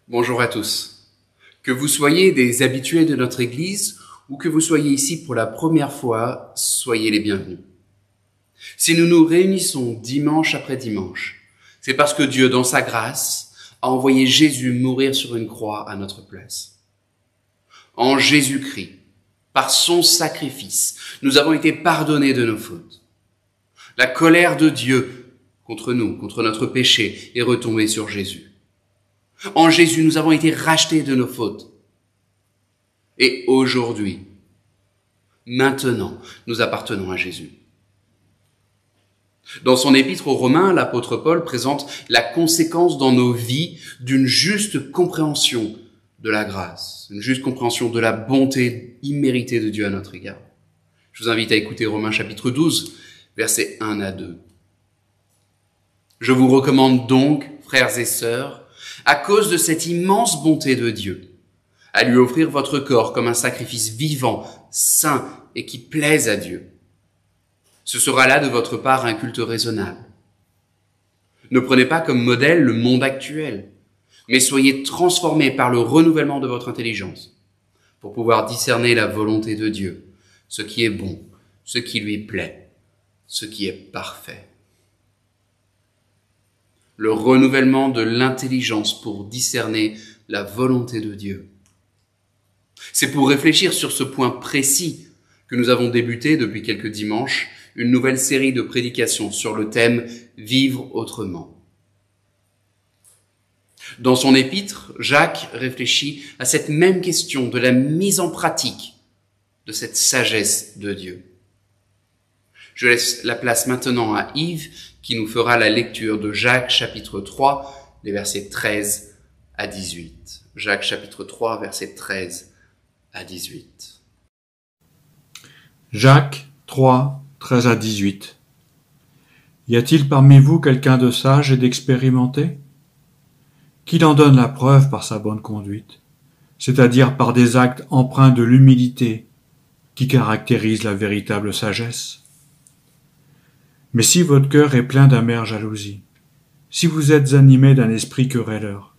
Bonjour à tous. Que vous soyez des habitués de notre Église ou que vous soyez ici pour la première fois, soyez les bienvenus. Si nous nous réunissons dimanche après dimanche, c'est parce que Dieu, dans sa grâce, a envoyé Jésus mourir sur une croix à notre place. En Jésus-Christ, par son sacrifice, nous avons été pardonnés de nos fautes. La colère de Dieu contre nous, contre notre péché, est retombée sur Jésus. En Jésus, nous avons été rachetés de nos fautes. Et aujourd'hui, maintenant, nous appartenons à Jésus. Dans son épître aux Romains, l'apôtre Paul présente la conséquence dans nos vies d'une juste compréhension de la grâce, une juste compréhension de la bonté imméritée de Dieu à notre égard. Je vous invite à écouter Romains chapitre 12, versets 1 à 2. Je vous recommande donc, frères et sœurs, à cause de cette immense bonté de Dieu, à lui offrir votre corps comme un sacrifice vivant, saint et qui plaise à Dieu. Ce sera là de votre part un culte raisonnable. Ne prenez pas comme modèle le monde actuel, mais soyez transformés par le renouvellement de votre intelligence pour pouvoir discerner la volonté de Dieu, ce qui est bon, ce qui lui plaît, ce qui est parfait. Le renouvellement de l'intelligence pour discerner la volonté de Dieu. C'est pour réfléchir sur ce point précis que nous avons débuté depuis quelques dimanches une nouvelle série de prédications sur le thème « Vivre autrement ». Dans son épître, Jacques réfléchit à cette même question de la mise en pratique de cette sagesse de Dieu. Je laisse la place maintenant à Yves qui nous fera la lecture de Jacques chapitre 3, les versets 13 à 18. Jacques chapitre 3, versets 13 à 18. Jacques 3, 13 à 18. Y a-t-il parmi vous quelqu'un de sage et d'expérimenté? Qu'il en donne la preuve par sa bonne conduite, c'est-à-dire par des actes empreints de l'humilité qui caractérise la véritable sagesse. Mais si votre cœur est plein d'amère jalousie, si vous êtes animé d'un esprit querelleur,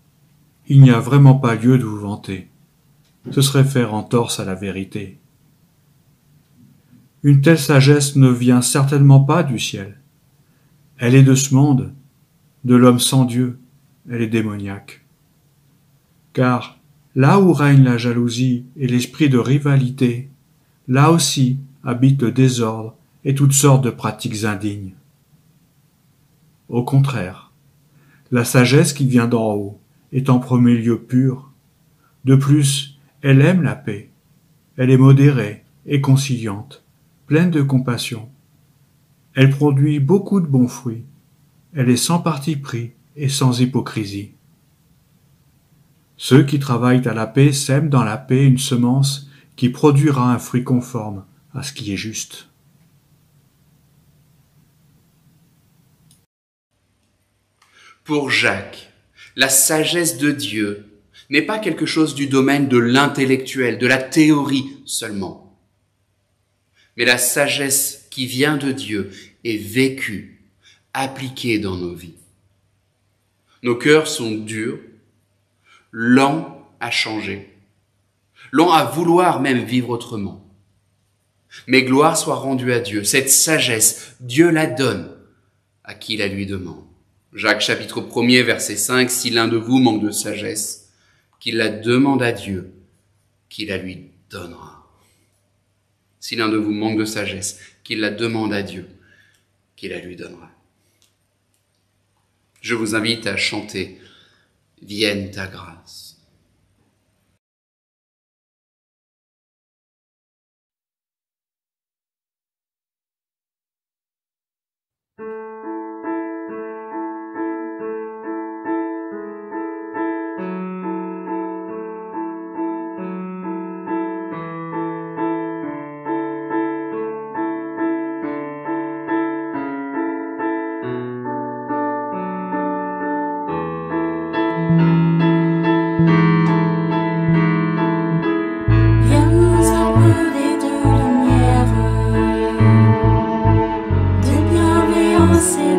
il n'y a vraiment pas lieu de vous vanter. Ce serait faire entorse à la vérité. Une telle sagesse ne vient certainement pas du ciel. Elle est de ce monde, de l'homme sans Dieu, elle est démoniaque. Car là où règne la jalousie et l'esprit de rivalité, là aussi habite le désordre et toutes sortes de pratiques indignes. Au contraire, la sagesse qui vient d'en haut est en premier lieu pure. De plus, elle aime la paix. Elle est modérée et conciliante, pleine de compassion. Elle produit beaucoup de bons fruits. Elle est sans parti pris et sans hypocrisie. Ceux qui travaillent à la paix sèment dans la paix une semence qui produira un fruit conforme à ce qui est juste. Pour Jacques, la sagesse de Dieu n'est pas quelque chose du domaine de l'intellectuel, de la théorie seulement. Mais la sagesse qui vient de Dieu est vécue, appliquée dans nos vies. Nos cœurs sont durs, lents à changer, lents à vouloir même vivre autrement. Mais gloire soit rendue à Dieu. Cette sagesse, Dieu la donne à qui la lui demande. Jacques chapitre 1er, verset 5, « Si l'un de vous manque de sagesse, qu'il la demande à Dieu, qu'il la lui donnera. » Si l'un de vous manque de sagesse, qu'il la demande à Dieu, qu'il la lui donnera. Je vous invite à chanter « Vienne ta grâce ». Viens nous appeler de lumière, de bienveillance et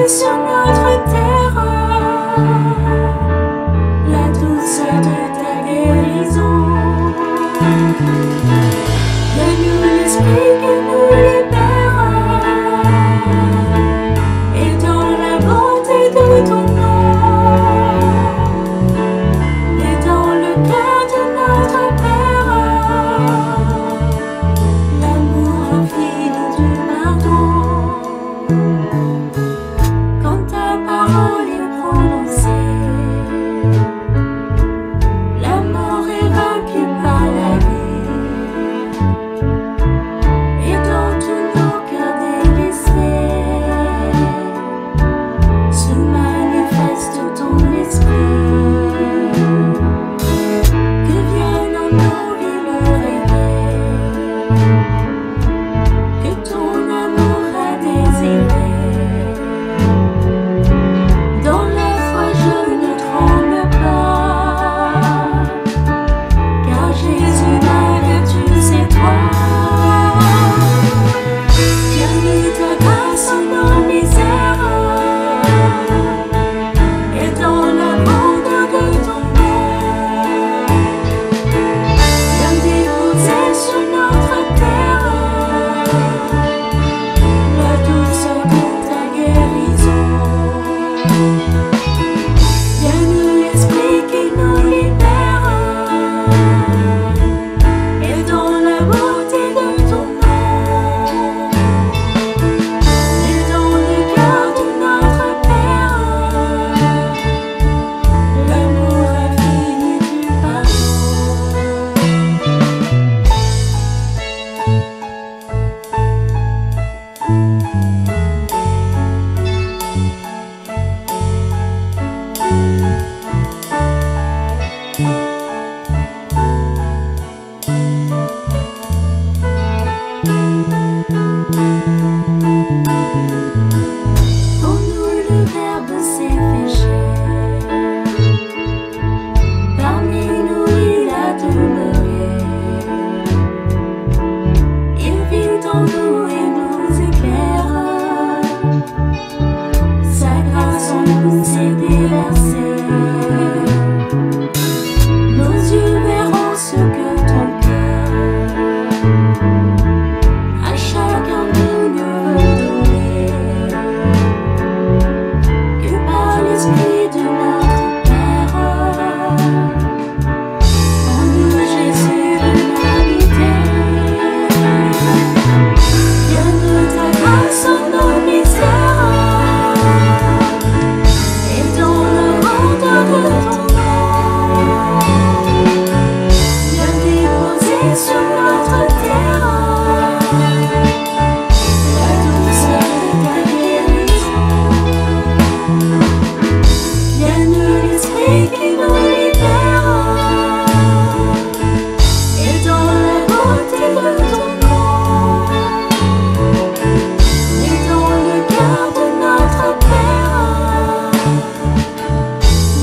sur notre terre la douceur de ta guérison. Donne-nous l'esprit qui nous libère et dans la bonté de ton nom et dans le cœur de notre Père l'amour infini du pardon. Quand ta parole est prononcée, la mort est vaincue par la vie, et dans tous nos cœurs délaissés se manifeste ton esprit. Que vienne en nos vies le réveil que ton amour a désiré. Dans la foi je ne tremble pas, car Jésus ma vertu c'est toi. Viens ta grâce en nos misères et dans la grandeur de ton nom. Viens déposer sur notre terre la douceur de ta guérison. Viens-nous l'esprit qui nous libère et dans la beauté de ton nom et dans le cœur de notre Père l'amour infini du pardon. Pour nous le Verbe s'est fait chair, parmi nous il a demeuré, il vit en nous et nous éclaire, sa grâce en nous s'est déversée, nos yeux verront ce que ton cœur à chacun de nous veut donner, que par l'Esprit de notre Père, en nous Jésus veut habiter. Viens-nous ta grâce en nos misères et dans la grandeur de ton nom. Viens déposer sur notre terre la douceur de ta guérison. Viens-nous l'esprit qui nous libère et dans la beauté de ton nom et dans le cœur de notre Père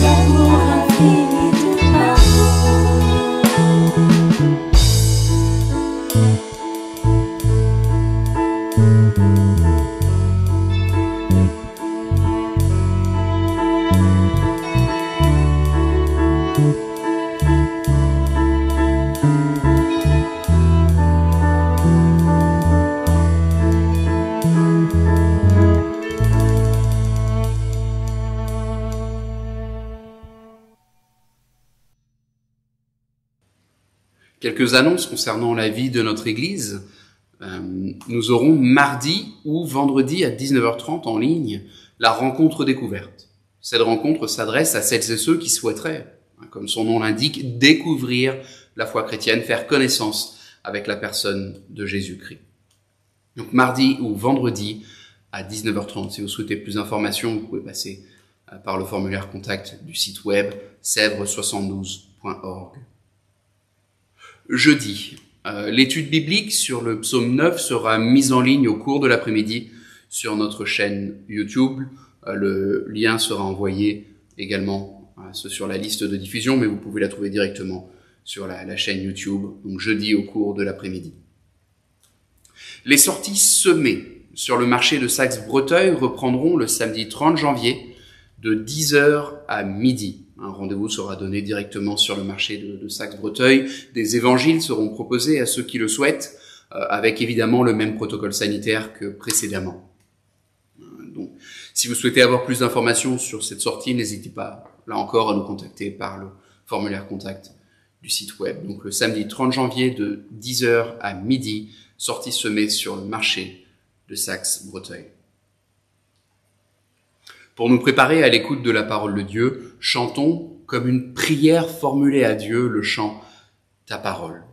l'amour infini du pardon. Quelques annonces concernant la vie de notre Église. Nous aurons mardi ou vendredi à 19h30 en ligne la rencontre découverte. Cette rencontre s'adresse à celles et ceux qui souhaiteraient, comme son nom l'indique, découvrir la foi chrétienne, faire connaissance avec la personne de Jésus-Christ. Donc mardi ou vendredi à 19h30. Si vous souhaitez plus d'informations, vous pouvez passer par le formulaire contact du site web sèvres72.org. Jeudi, l'étude biblique sur le psaume 9 sera mise en ligne au cours de l'après-midi sur notre chaîne YouTube. Le lien sera envoyé également sur la liste de diffusion, mais vous pouvez la trouver directement sur la chaîne YouTube, donc jeudi au cours de l'après-midi. Les sorties semées sur le marché de Saxe-Breteuil reprendront le samedi 30 janvier de 10h à midi. Un rendez-vous sera donné directement sur le marché de Saxe-Breteuil. Des évangiles seront proposés à ceux qui le souhaitent, avec évidemment le même protocole sanitaire que précédemment. Donc, si vous souhaitez avoir plus d'informations sur cette sortie, n'hésitez pas, là encore, à nous contacter par le formulaire contact du site web. Donc, le samedi 30 janvier de 10h à midi, sortie semée sur le marché de Saxe-Breteuil. Pour nous préparer à l'écoute de la parole de Dieu, chantons comme une prière formulée à Dieu le chant « Ta parole ».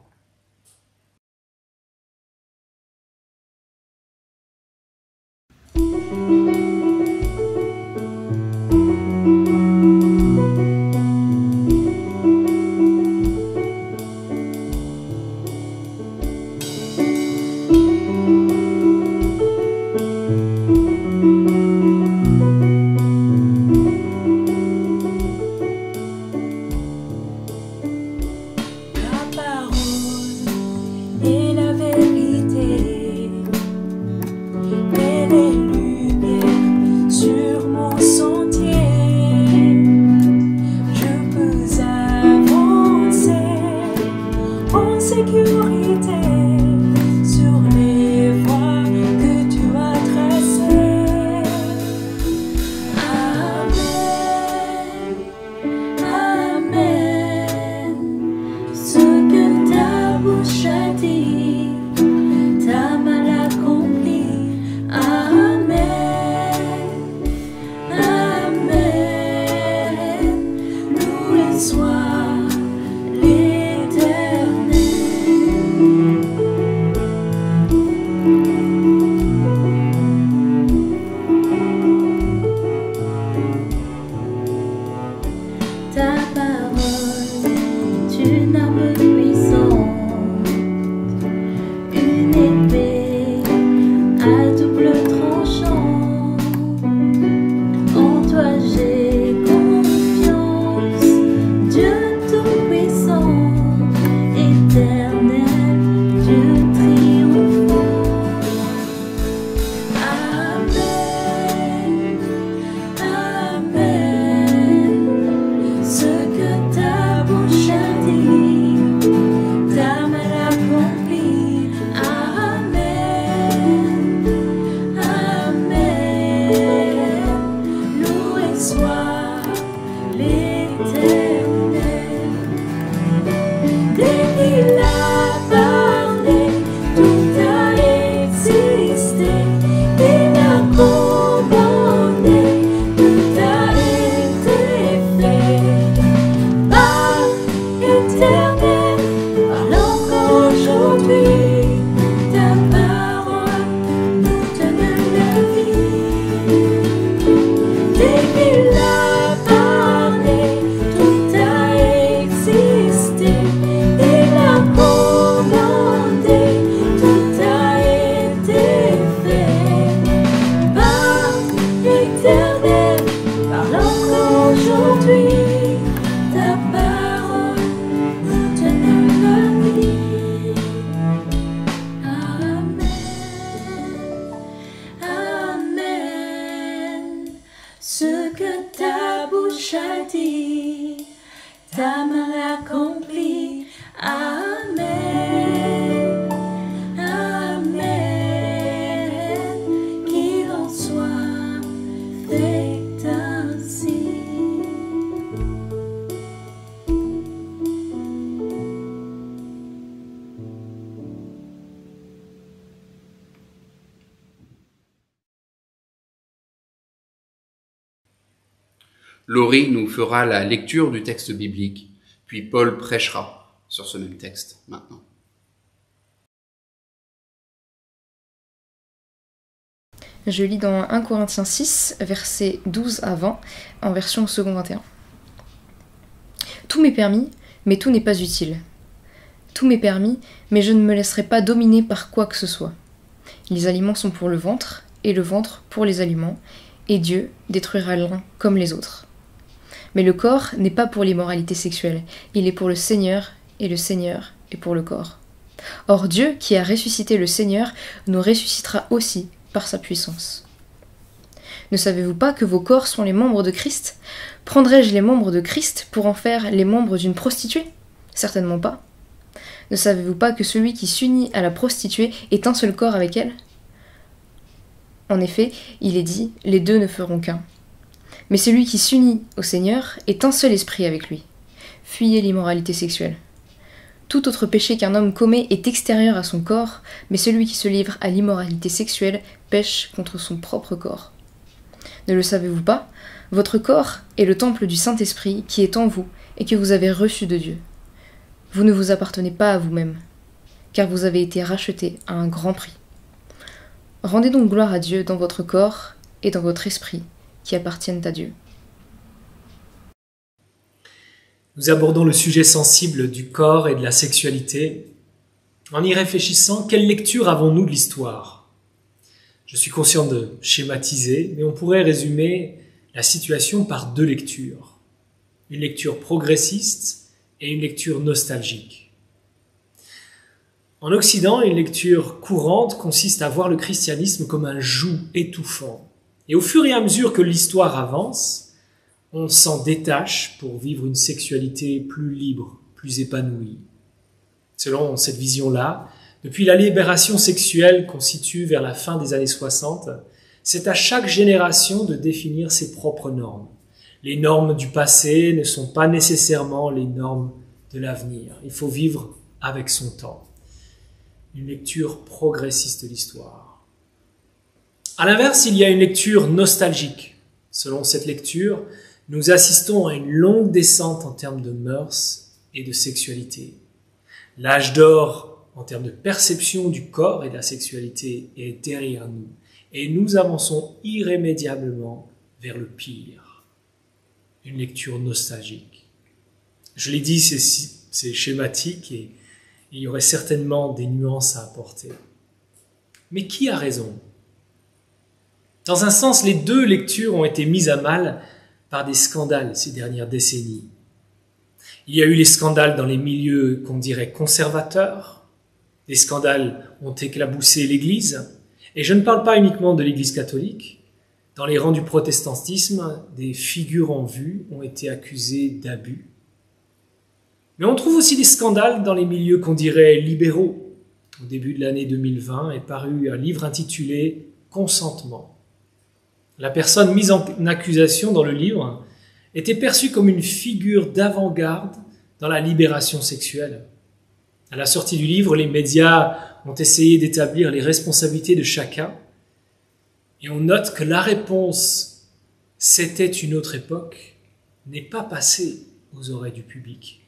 ta main l'accomplit. Amen, Amen, qu'il en soit fait ainsi. Laurie nous fera la lecture du texte biblique, puis Paul prêchera sur ce même texte maintenant. Je lis dans 1 Corinthiens 6, versets 12 à 20, en version second 21. Tout m'est permis, mais tout n'est pas utile. Tout m'est permis, mais je ne me laisserai pas dominer par quoi que ce soit. Les aliments sont pour le ventre, et le ventre pour les aliments, et Dieu détruira l'un comme les autres. Mais le corps n'est pas pour l'immoralité sexuelle, il est pour le Seigneur, et le Seigneur est pour le corps. Or Dieu, qui a ressuscité le Seigneur, nous ressuscitera aussi, par sa puissance. Ne savez-vous pas que vos corps sont les membres de Christ? Prendrais-je les membres de Christ pour en faire les membres d'une prostituée? Certainement pas. Ne savez-vous pas que celui qui s'unit à la prostituée est un seul corps avec elle? En effet, il est dit, les deux ne feront qu'un. Mais celui qui s'unit au Seigneur est un seul esprit avec lui. Fuyez l'immoralité sexuelle. Tout autre péché qu'un homme commet est extérieur à son corps, mais celui qui se livre à l'immoralité sexuelle pêche contre son propre corps. Ne le savez-vous pas? Votre corps est le temple du Saint-Esprit qui est en vous et que vous avez reçu de Dieu. Vous ne vous appartenez pas à vous-même, car vous avez été rachetés à un grand prix. Rendez donc gloire à Dieu dans votre corps et dans votre esprit qui appartiennent à Dieu. Nous abordons le sujet sensible du corps et de la sexualité. En y réfléchissant, quelle lecture avons-nous de l'histoire? Je suis conscient de schématiser, mais on pourrait résumer la situation par deux lectures. Une lecture progressiste et une lecture nostalgique. En Occident, une lecture courante consiste à voir le christianisme comme un joug étouffant. Et au fur et à mesure que l'histoire avance, on s'en détache pour vivre une sexualité plus libre, plus épanouie. Selon cette vision-là, depuis la libération sexuelle qu'on situe vers la fin des années 60, c'est à chaque génération de définir ses propres normes. Les normes du passé ne sont pas nécessairement les normes de l'avenir. Il faut vivre avec son temps. Une lecture progressiste de l'histoire. À l'inverse, il y a une lecture nostalgique. Selon cette lecture, nous assistons à une longue descente en termes de mœurs et de sexualité. L'âge d'or, en termes de perception du corps et de la sexualité, est derrière nous. Et nous avançons irrémédiablement vers le pire. Une lecture nostalgique. Je l'ai dit, c'est schématique et il y aurait certainement des nuances à apporter. Mais qui a raison? Dans un sens, les deux lectures ont été mises à mal par des scandales ces dernières décennies. Il y a eu les scandales dans les milieux qu'on dirait conservateurs. Les scandales ont éclaboussé l'Église. Et je ne parle pas uniquement de l'Église catholique. Dans les rangs du protestantisme, des figures en vue ont été accusées d'abus. Mais on trouve aussi des scandales dans les milieux qu'on dirait libéraux. Au début de l'année 2020 est paru un livre intitulé « Consentement ». La personne mise en accusation dans le livre était perçue comme une figure d'avant-garde dans la libération sexuelle. À la sortie du livre, les médias ont essayé d'établir les responsabilités de chacun et on note que la réponse « c'était une autre époque » n'est pas passée aux oreilles du public.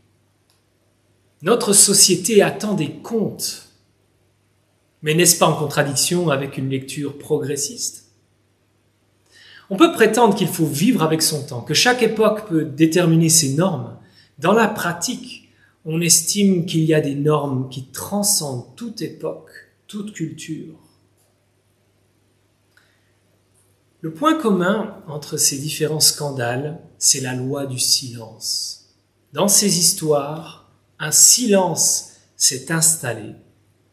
Notre société attend des comptes, mais n'est-ce pas en contradiction avec une lecture progressiste? On peut prétendre qu'il faut vivre avec son temps, que chaque époque peut déterminer ses normes. Dans la pratique, on estime qu'il y a des normes qui transcendent toute époque, toute culture. Le point commun entre ces différents scandales, c'est la loi du silence. Dans ces histoires, un silence s'est installé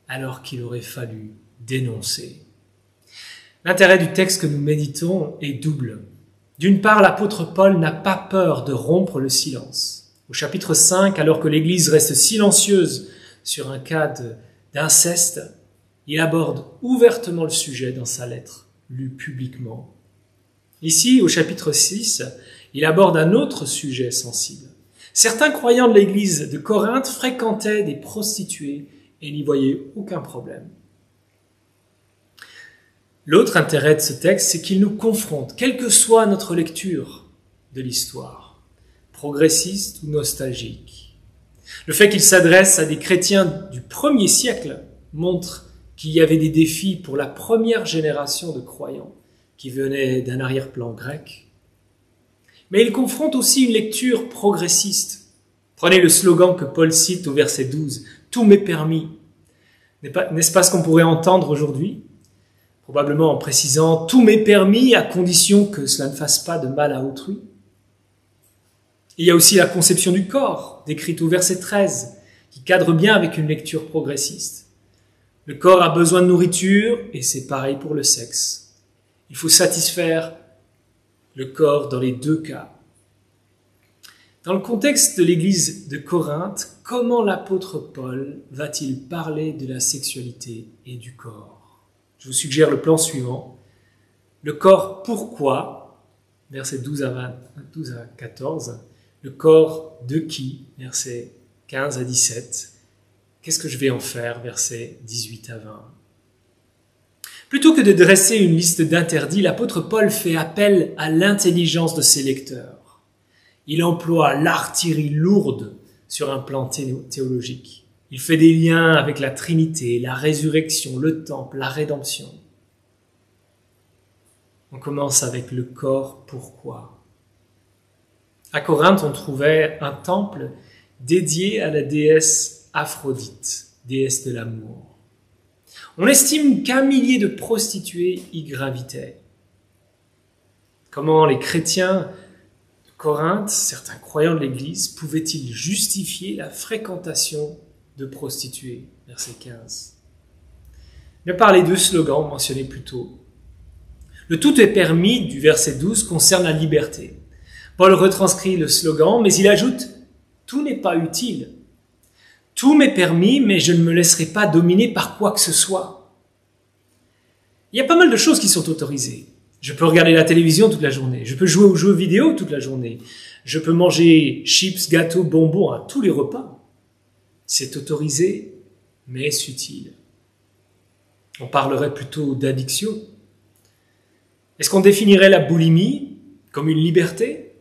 alors qu'il aurait fallu dénoncer. L'intérêt du texte que nous méditons est double. D'une part, l'apôtre Paul n'a pas peur de rompre le silence. Au chapitre 5, alors que l'Église reste silencieuse sur un cas d'inceste, il aborde ouvertement le sujet dans sa lettre, lue publiquement. Ici, au chapitre 6, il aborde un autre sujet sensible. Certains croyants de l'Église de Corinthe fréquentaient des prostituées et n'y voyaient aucun problème. L'autre intérêt de ce texte, c'est qu'il nous confronte, quelle que soit notre lecture de l'histoire, progressiste ou nostalgique. Le fait qu'il s'adresse à des chrétiens du 1er siècle montre qu'il y avait des défis pour la première génération de croyants qui venaient d'un arrière-plan grec. Mais il confronte aussi une lecture progressiste. Prenez le slogan que Paul cite au verset 12, « Tout m'est permis ». N'est-ce pas ce qu'on pourrait entendre aujourd'hui ? Probablement en précisant « Tout m'est permis à condition que cela ne fasse pas de mal à autrui ». Il y a aussi la conception du corps, décrite au verset 13, qui cadre bien avec une lecture progressiste. Le corps a besoin de nourriture et c'est pareil pour le sexe. Il faut satisfaire le corps dans les deux cas. Dans le contexte de l'église de Corinthe, comment l'apôtre Paul va-t-il parler de la sexualité et du corps? Je vous suggère le plan suivant. Le corps, pourquoi? Versets 12 à 14. Le corps de qui? Versets 15 à 17. Qu'est-ce que je vais en faire? Versets 18 à 20. Plutôt que de dresser une liste d'interdits, l'apôtre Paul fait appel à l'intelligence de ses lecteurs. Il emploie l'artillerie lourde sur un plan théologique. Il fait des liens avec la Trinité, la résurrection, le temple, la rédemption. On commence avec le corps, pourquoi? À Corinthe, on trouvait un temple dédié à la déesse Aphrodite, déesse de l'amour. On estime qu'1 millier de prostituées y gravitaient. Comment les chrétiens de Corinthe, certains croyants de l'Église, pouvaient-ils justifier la fréquentation de prostituées? Verset 15. Bien, par les deux slogans mentionnés plus tôt. Le tout est permis du verset 12 concerne la liberté. Paul retranscrit le slogan, mais il ajoute « Tout n'est pas utile. Tout m'est permis, mais je ne me laisserai pas dominer par quoi que ce soit. » Il y a pas mal de choses qui sont autorisées. Je peux regarder la télévision toute la journée. Je peux jouer aux jeux vidéo toute la journée. Je peux manger chips, gâteaux, bonbons à tous les repas. C'est autorisé, mais est-ce utile? On parlerait plutôt d'addiction. Est-ce qu'on définirait la boulimie comme une liberté?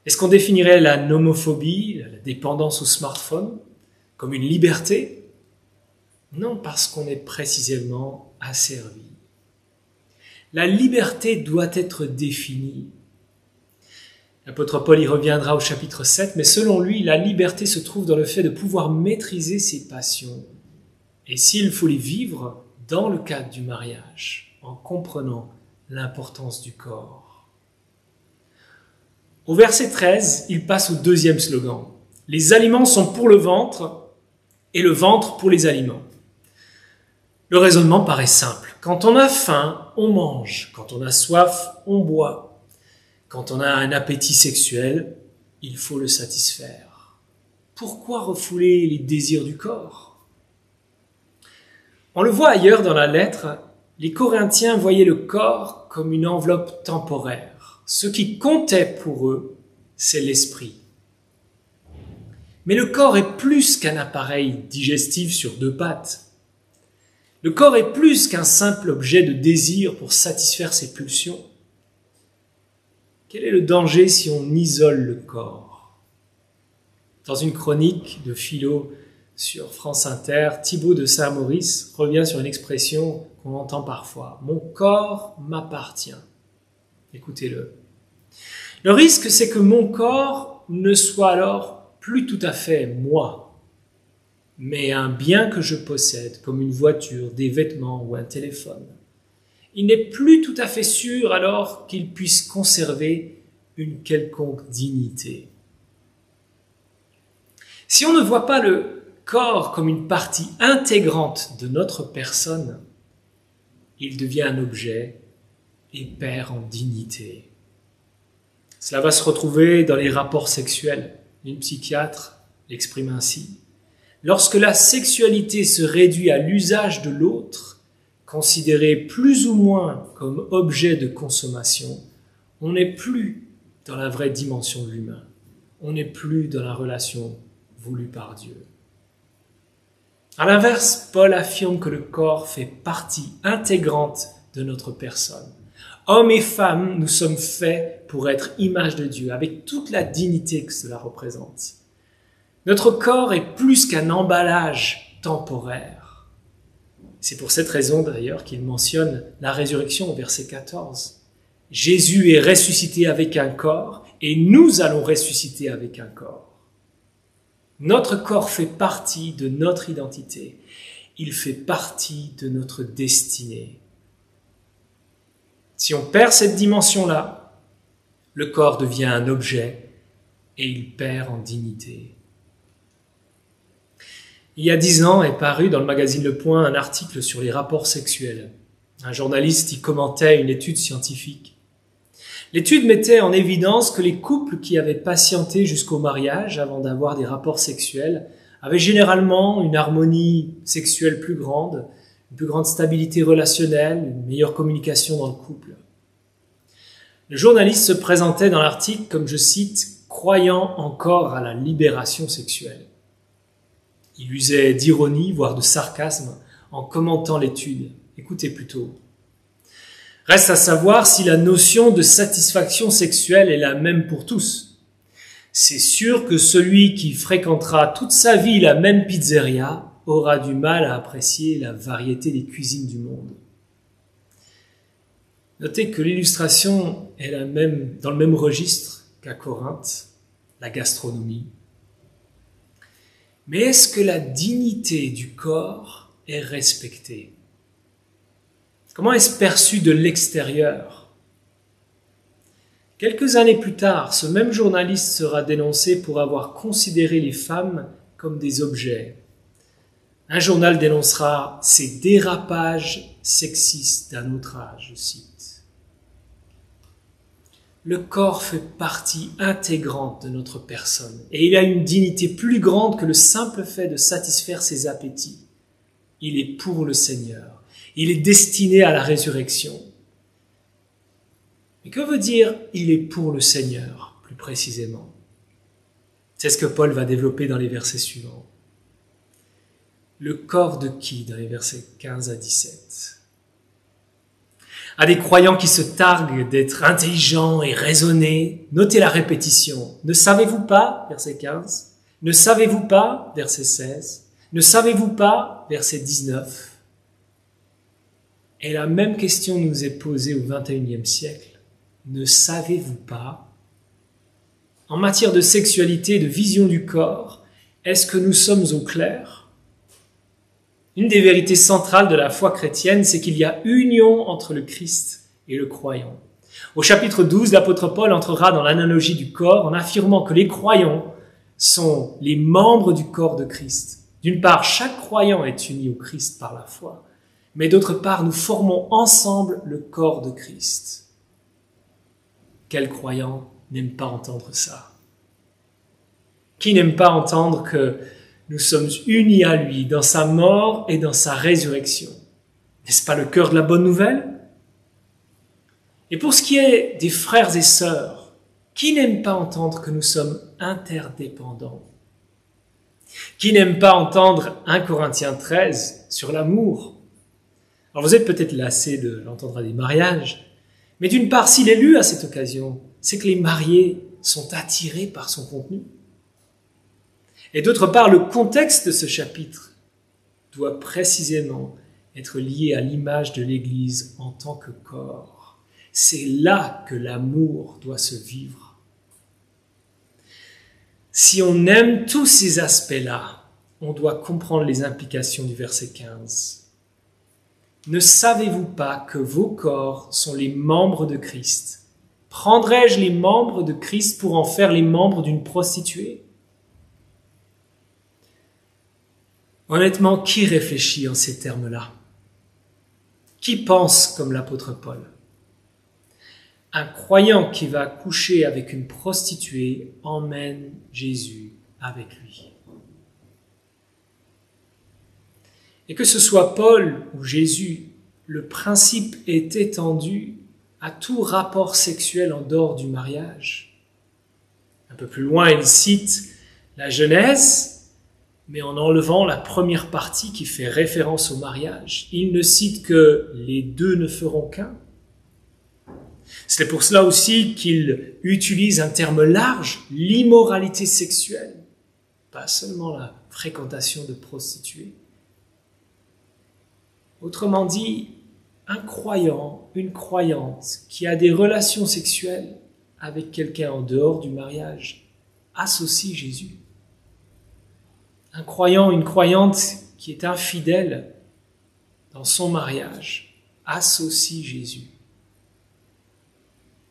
Est-ce qu'on définirait la nomophobie, la dépendance au smartphone, comme une liberté? Non, parce qu'on est précisément asservi. La liberté doit être définie. L'apôtre Paul y reviendra au chapitre 7, mais selon lui, la liberté se trouve dans le fait de pouvoir maîtriser ses passions. Et s'il faut les vivre dans le cadre du mariage, en comprenant l'importance du corps. Au verset 13, il passe au deuxième slogan. Les aliments sont pour le ventre et le ventre pour les aliments. Le raisonnement paraît simple. Quand on a faim, on mange. Quand on a soif, on boit. Quand on a un appétit sexuel, il faut le satisfaire. Pourquoi refouler les désirs du corps? On le voit ailleurs dans la lettre, les Corinthiens voyaient le corps comme une enveloppe temporaire. Ce qui comptait pour eux, c'est l'esprit. Mais le corps est plus qu'un appareil digestif sur 2 pattes. Le corps est plus qu'un simple objet de désir pour satisfaire ses pulsions. Quel est le danger si on isole le corps? Dans une chronique de philo sur France Inter, Thibaut de Saint-Maurice revient sur une expression qu'on entend parfois. « Mon corps m'appartient ». Écoutez-le. Le risque, c'est que mon corps ne soit alors plus tout à fait moi, mais un bien que je possède, comme une voiture, des vêtements ou un téléphone. Il n'est plus tout à fait sûr alors qu'il puisse conserver une quelconque dignité. Si on ne voit pas le corps comme une partie intégrante de notre personne, il devient un objet et perd en dignité. Cela va se retrouver dans les rapports sexuels. Une psychiatre l'exprime ainsi. Lorsque la sexualité se réduit à l'usage de l'autre, considéré plus ou moins comme objet de consommation, on n'est plus dans la vraie dimension de l'humain. On n'est plus dans la relation voulue par Dieu. À l'inverse, Paul affirme que le corps fait partie intégrante de notre personne. Hommes et femmes, nous sommes faits pour être image de Dieu, avec toute la dignité que cela représente. Notre corps est plus qu'un emballage temporaire. C'est pour cette raison d'ailleurs qu'il mentionne la résurrection au verset 14. Jésus est ressuscité avec un corps et nous allons ressusciter avec un corps. Notre corps fait partie de notre identité. Il fait partie de notre destinée. Si on perd cette dimension-là, le corps devient un objet et il perd en dignité. Il y a 10 ans est paru dans le magazine Le Point un article sur les rapports sexuels. Un journaliste y commentait une étude scientifique. L'étude mettait en évidence que les couples qui avaient patienté jusqu'au mariage avant d'avoir des rapports sexuels avaient généralement une harmonie sexuelle plus grande, une plus grande stabilité relationnelle, une meilleure communication dans le couple. Le journaliste se présentait dans l'article comme, je cite, « croyant encore à la libération sexuelle ». Il usait d'ironie, voire de sarcasme, en commentant l'étude. Écoutez plutôt. Reste à savoir si la notion de satisfaction sexuelle est la même pour tous. C'est sûr que celui qui fréquentera toute sa vie la même pizzeria aura du mal à apprécier la variété des cuisines du monde. Notez que l'illustration est la même, dans le même registre qu'à Corinthe, la gastronomie. Mais est-ce que la dignité du corps est respectée? Comment est-ce perçu de l'extérieur? Quelques années plus tard, ce même journaliste sera dénoncé pour avoir considéré les femmes comme des objets. Un journal dénoncera ces dérapages sexistes d'un autre âge, je cite. Le corps fait partie intégrante de notre personne et il a une dignité plus grande que le simple fait de satisfaire ses appétits. Il est pour le Seigneur. Il est destiné à la résurrection. Mais que veut dire « il est pour le Seigneur » plus précisément? C'est ce que Paul va développer dans les versets suivants. Le corps de qui dans les versets 15 à 17? À des croyants qui se targuent d'être intelligents et raisonnés, notez la répétition. Ne savez-vous pas, verset 15, ne savez-vous pas, verset 16, ne savez-vous pas, verset 19. Et la même question nous est posée au XXIe siècle. Ne savez-vous pas? En matière de sexualité et de vision du corps, est-ce que nous sommes au clair? Une des vérités centrales de la foi chrétienne, c'est qu'il y a union entre le Christ et le croyant. Au chapitre 12, l'apôtre Paul entrera dans l'analogie du corps en affirmant que les croyants sont les membres du corps de Christ. D'une part, chaque croyant est uni au Christ par la foi, mais d'autre part, nous formons ensemble le corps de Christ. Quel croyant n'aime pas entendre ça? Qui n'aime pas entendre que nous sommes unis à lui dans sa mort et dans sa résurrection? N'est-ce pas le cœur de la bonne nouvelle? Et pour ce qui est des frères et sœurs, qui n'aime pas entendre que nous sommes interdépendants? Qui n'aime pas entendre 1 Corinthiens 13 sur l'amour? Alors vous êtes peut-être lassés de l'entendre à des mariages, mais d'une part, s'il est lu à cette occasion, c'est que les mariés sont attirés par son contenu. Et d'autre part, le contexte de ce chapitre doit précisément être lié à l'image de l'Église en tant que corps. C'est là que l'amour doit se vivre. Si on aime tous ces aspects-là, on doit comprendre les implications du verset 15. Ne savez-vous pas que vos corps sont les membres de Christ? Prendrais-je les membres de Christ pour en faire les membres d'une prostituée? Honnêtement, qui réfléchit en ces termes-là? Qui pense comme l'apôtre Paul? Un croyant qui va coucher avec une prostituée emmène Jésus avec lui. Et que ce soit Paul ou Jésus, le principe est étendu à tout rapport sexuel en dehors du mariage. Un peu plus loin, il cite la Genèse, mais en enlevant la première partie qui fait référence au mariage. Il ne cite que les deux ne feront qu'un. C'est pour cela aussi qu'il utilise un terme large, l'immoralité sexuelle, pas seulement la fréquentation de prostituées. Autrement dit, un croyant, une croyante qui a des relations sexuelles avec quelqu'un en dehors du mariage associe Jésus. Un croyant, une croyante qui est infidèle dans son mariage associe Jésus.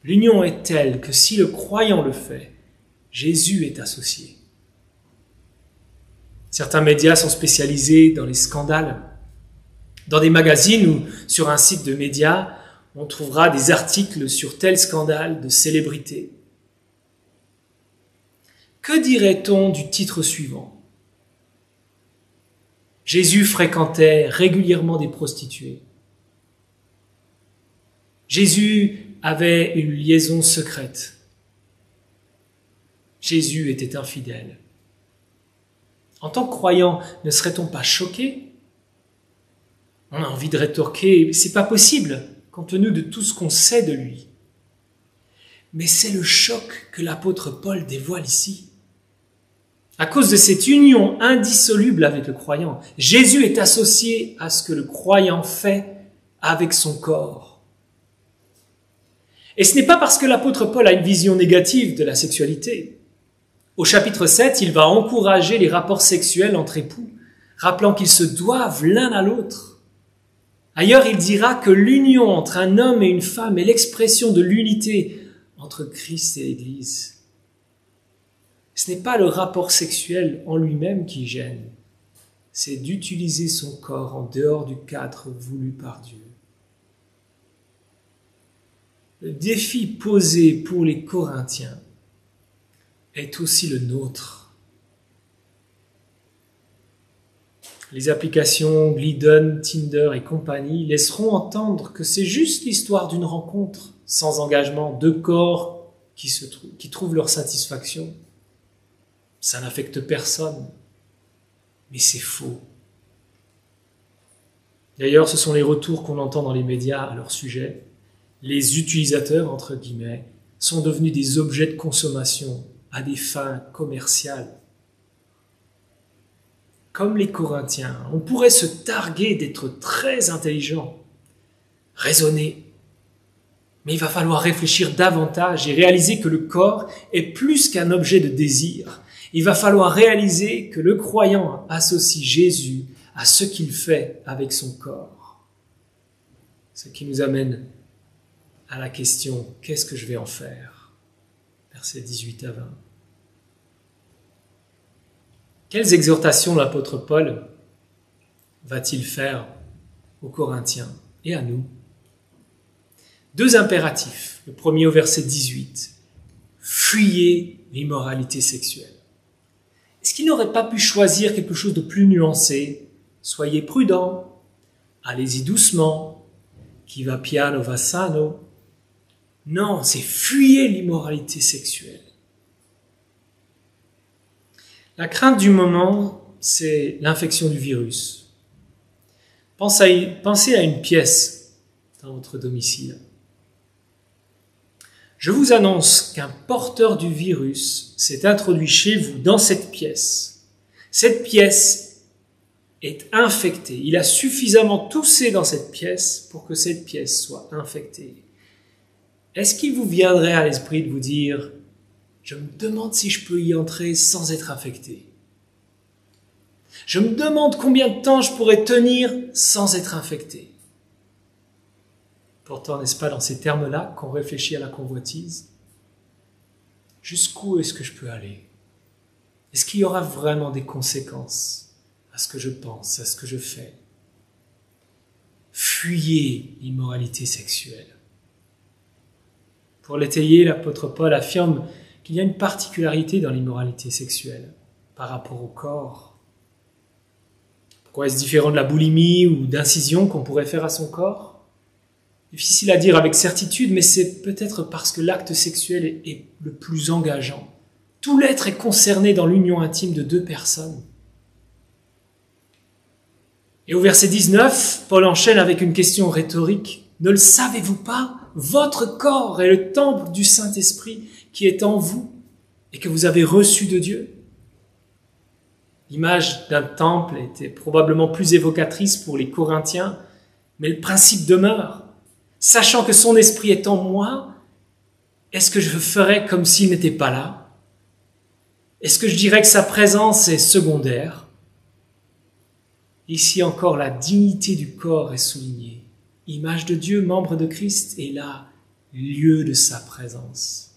L'union est telle que si le croyant le fait, Jésus est associé. Certains médias sont spécialisés dans les scandales. Dans des magazines ou sur un site de médias, on trouvera des articles sur tel scandale de célébrité. Que dirait-on du titre suivant ? Jésus fréquentait régulièrement des prostituées. Jésus avait une liaison secrète. Jésus était infidèle. En tant que croyant, ne serait-on pas choqué ? On a envie de rétorquer, c'est pas possible, compte tenu de tout ce qu'on sait de lui. Mais c'est le choc que l'apôtre Paul dévoile ici. À cause de cette union indissoluble avec le croyant, Jésus est associé à ce que le croyant fait avec son corps. Et ce n'est pas parce que l'apôtre Paul a une vision négative de la sexualité. Au chapitre 7, il va encourager les rapports sexuels entre époux, rappelant qu'ils se doivent l'un à l'autre. Ailleurs, il dira que l'union entre un homme et une femme est l'expression de l'unité entre Christ et l'Église. Ce n'est pas le rapport sexuel en lui-même qui gêne, c'est d'utiliser son corps en dehors du cadre voulu par Dieu. Le défi posé pour les Corinthiens est aussi le nôtre. Les applications Glidden, Tinder et compagnie laisseront entendre que c'est juste l'histoire d'une rencontre sans engagement, deux corps qui trouvent leur satisfaction. Ça n'affecte personne, mais c'est faux. D'ailleurs, ce sont les retours qu'on entend dans les médias à leur sujet. Les utilisateurs, entre guillemets, sont devenus des objets de consommation à des fins commerciales. Comme les Corinthiens, on pourrait se targuer d'être très intelligent, raisonné. Mais il va falloir réfléchir davantage et réaliser que le corps est plus qu'un objet de désir. Il va falloir réaliser que le croyant associe Jésus à ce qu'il fait avec son corps. Ce qui nous amène à la question « Qu'est-ce que je vais en faire ?» Versets 18 à 20. Quelles exhortations l'apôtre Paul va-t-il faire aux Corinthiens et à nous? Deux impératifs. Le premier au verset 18. Fuyez l'immoralité sexuelle. Est-ce qu'il n'aurait pas pu choisir quelque chose de plus nuancé? Soyez prudents, allez-y doucement, qui va piano va sano. Non, c'est fuyez l'immoralité sexuelle. La crainte du moment, c'est l'infection du virus. Pensez à une pièce dans votre domicile. Je vous annonce qu'un porteur du virus s'est introduit chez vous dans cette pièce. Cette pièce est infectée. Il a suffisamment toussé dans cette pièce pour que cette pièce soit infectée. Est-ce qu'il vous viendrait à l'esprit de vous dire « Je me demande si je peux y entrer sans être infecté. Je me demande combien de temps je pourrais tenir sans être infecté. » Pourtant, n'est-ce pas dans ces termes-là qu'on réfléchit à la convoitise? Jusqu'où est-ce que je peux aller? Est-ce qu'il y aura vraiment des conséquences à ce que je pense, à ce que je fais? Fuyez l'immoralité sexuelle. Pour l'étayer, l'apôtre Paul affirme qu'il y a une particularité dans l'immoralité sexuelle par rapport au corps. Pourquoi est-ce différent de la boulimie ou d'incision qu'on pourrait faire à son corps? Difficile à dire avec certitude, mais c'est peut-être parce que l'acte sexuel est le plus engageant. Tout l'être est concerné dans l'union intime de deux personnes. Et au verset 19, Paul enchaîne avec une question rhétorique. Ne le savez-vous pas? Votre corps est le temple du Saint-Esprit qui est en vous et que vous avez reçu de Dieu. L'image d'un temple était probablement plus évocatrice pour les Corinthiens, mais le principe demeure. Sachant que son esprit est en moi, est-ce que je ferais comme s'il n'était pas là? Est-ce que je dirais que sa présence est secondaire? Ici encore, la dignité du corps est soulignée. Image de Dieu, membre de Christ, est là, lieu de sa présence.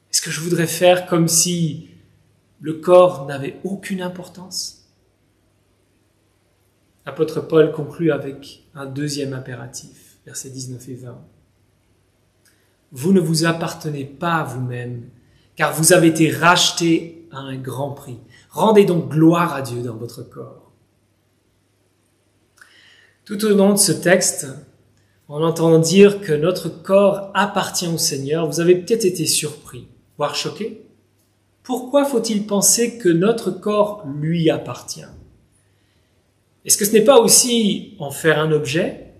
Est-ce que je voudrais faire comme si le corps n'avait aucune importance? L'apôtre Paul conclut avec un deuxième impératif, versets 19 et 20. Vous ne vous appartenez pas à vous-même, car vous avez été rachetés à un grand prix. Rendez donc gloire à Dieu dans votre corps. Tout au long de ce texte, on entend dire que notre corps appartient au Seigneur. Vous avez peut-être été surpris, voire choqué. Pourquoi faut-il penser que notre corps lui appartient? Est-ce que ce n'est pas aussi en faire un objet?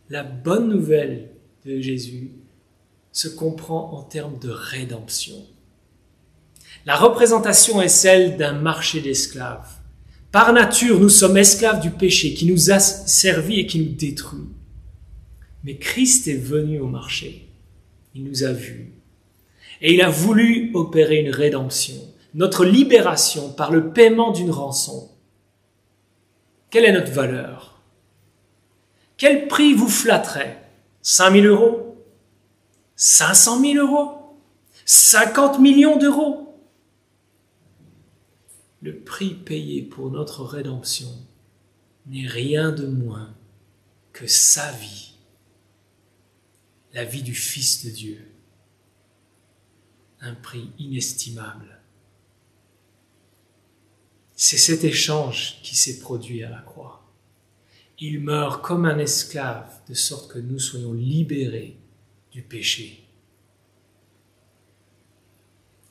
La bonne nouvelle de Jésus se comprend en termes de rédemption. La représentation est celle d'un marché d'esclaves. Par nature, nous sommes esclaves du péché qui nous a servi et qui nous détruit. Mais Christ est venu au marché. Il nous a vus. Et il a voulu opérer une rédemption, notre libération par le paiement d'une rançon. Quelle est notre valeur? Quel prix vous flatterait? 5 000 euros? 500 000 euros? 50 millions d'euros? Le prix payé pour notre rédemption n'est rien de moins que sa vie, la vie du Fils de Dieu. Un prix inestimable. C'est cet échange qui s'est produit à la croix. Il meurt comme un esclave, de sorte que nous soyons libérés du péché.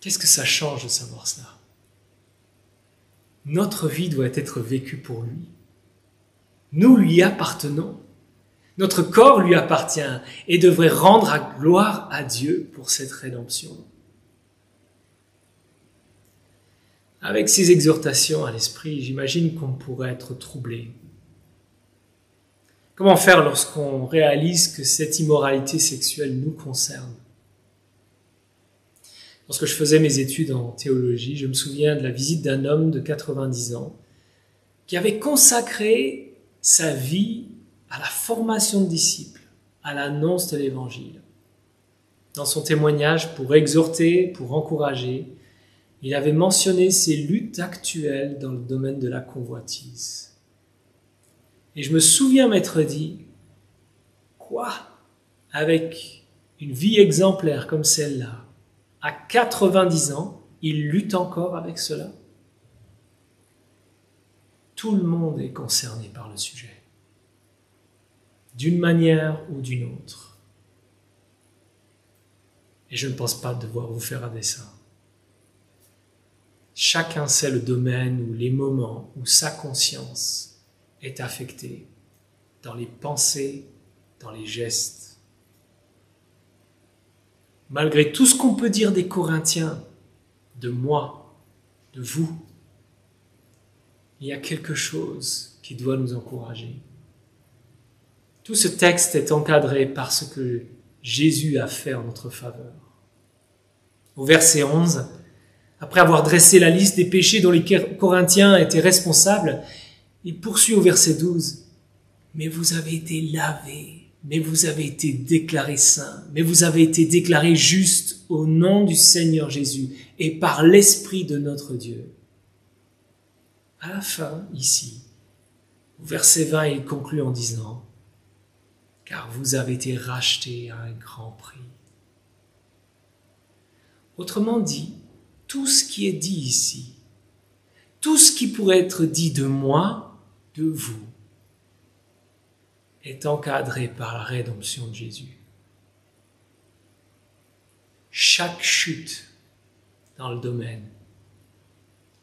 Qu'est-ce que ça change de savoir cela? Notre vie doit être vécue pour lui. Nous lui appartenons. Notre corps lui appartient et devrait rendre gloire à Dieu pour cette rédemption. Avec ces exhortations à l'esprit, j'imagine qu'on pourrait être troublé. Comment faire lorsqu'on réalise que cette immoralité sexuelle nous concerne? Lorsque je faisais mes études en théologie, je me souviens de la visite d'un homme de 90 ans qui avait consacré sa vie à la formation de disciples, à l'annonce de l'Évangile. Dans son témoignage, pour exhorter, pour encourager, il avait mentionné ses luttes actuelles dans le domaine de la convoitise. Et je me souviens m'être dit, quoi? Avec une vie exemplaire comme celle-là, à 90 ans, il lutte encore avec cela? Tout le monde est concerné par le sujet, d'une manière ou d'une autre. Et je ne pense pas devoir vous faire un dessin. Chacun sait le domaine ou les moments où sa conscience est affectée, dans les pensées, dans les gestes. Malgré tout ce qu'on peut dire des Corinthiens, de moi, de vous, il y a quelque chose qui doit nous encourager. Tout ce texte est encadré par ce que Jésus a fait en notre faveur. Au verset 11, après avoir dressé la liste des péchés dont les Corinthiens étaient responsables, il poursuit au verset 12. « Mais vous avez été lavés, mais vous avez été déclarés saints, mais vous avez été déclarés justes au nom du Seigneur Jésus et par l'Esprit de notre Dieu. » À la fin, ici, au verset 20, il conclut en disant « Car vous avez été rachetés à un grand prix. » Autrement dit, tout ce qui est dit ici, tout ce qui pourrait être dit de moi, de vous, est encadré par la rédemption de Jésus. Chaque chute dans le domaine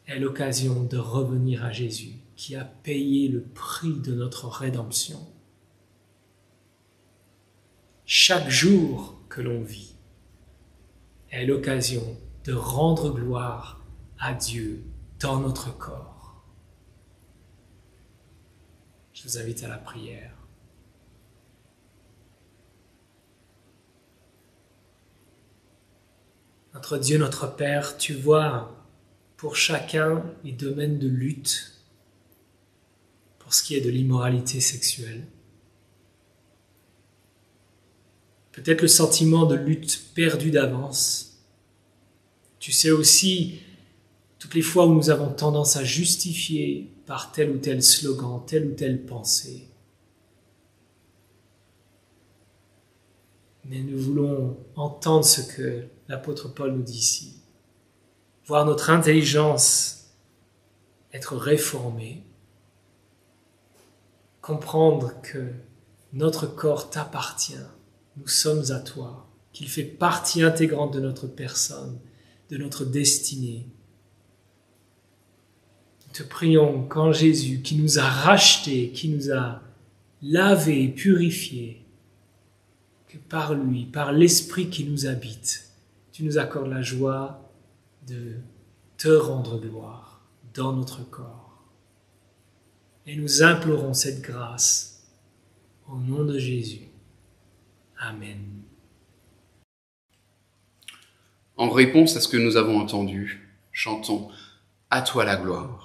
est l'occasion de revenir à Jésus qui a payé le prix de notre rédemption. Chaque jour que l'on vit est l'occasion de rendre gloire à Dieu dans notre corps. Je vous invite à la prière. Notre Dieu, notre Père, tu vois pour chacun les domaines de lutte pour ce qui est de l'immoralité sexuelle. Peut-être le sentiment de lutte perdu d'avance. Tu sais aussi toutes les fois où nous avons tendance à justifier par tel ou tel slogan, telle ou telle pensée. Mais nous voulons entendre ce que l'apôtre Paul nous dit ici. Voir notre intelligence être réformée. Comprendre que notre corps t'appartient. Nous sommes à toi. Qu'il fait partie intégrante de notre personne, de notre destinée. Nous te prions qu'en Jésus, qui nous a rachetés, qui nous a lavés, purifiés, que par lui, par l'Esprit qui nous habite, tu nous accordes la joie de te rendre gloire dans notre corps. Et nous implorons cette grâce au nom de Jésus. Amen. En réponse à ce que nous avons entendu, chantons « À toi la gloire ».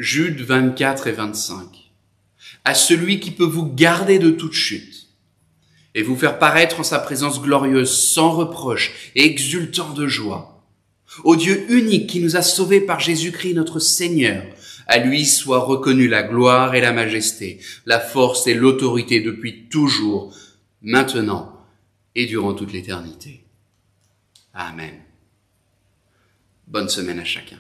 Jude 24 et 25. À celui qui peut vous garder de toute chute et vous faire paraître en sa présence glorieuse, sans reproche et exultant de joie. Au Dieu unique qui nous a sauvés par Jésus-Christ notre Seigneur, à lui soit reconnue la gloire et la majesté, la force et l'autorité depuis toujours, maintenant et durant toute l'éternité. Amen. Bonne semaine à chacun.